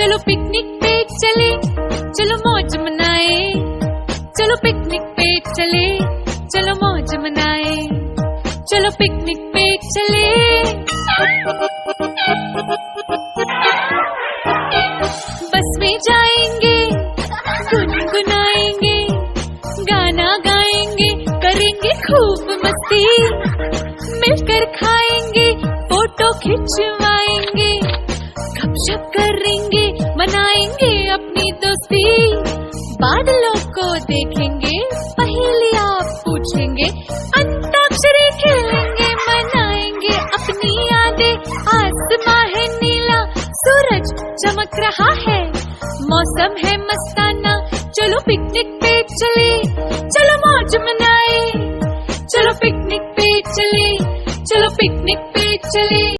चलो पिकनिक पे चले, चलो मौज मनाए, चलो पिकनिक पे चले, चलो मौज मनाए, चलो पिकनिक पे चले। बस में जाएंगे, गुनगुनाएंगे, गाना गाएंगे, करेंगे खूब मस्ती, मिलकर खाएंगे, फोटो खिंचवाएंगे, गपशप करेंगे, मनाएंगे अपनी दोस्ती। बादलों को देखेंगे, पहेलियां पूछेंगे, अंताक्षरी खेलेंगे, मनाएंगे अपनी यादें। आसमां है नीला, सूरज चमक रहा है, मौसम है मस्ताना, चलो पिकनिक पे चले, चलो मौज मनाए, चलो पिकनिक पे चले, चलो पिकनिक पे चले।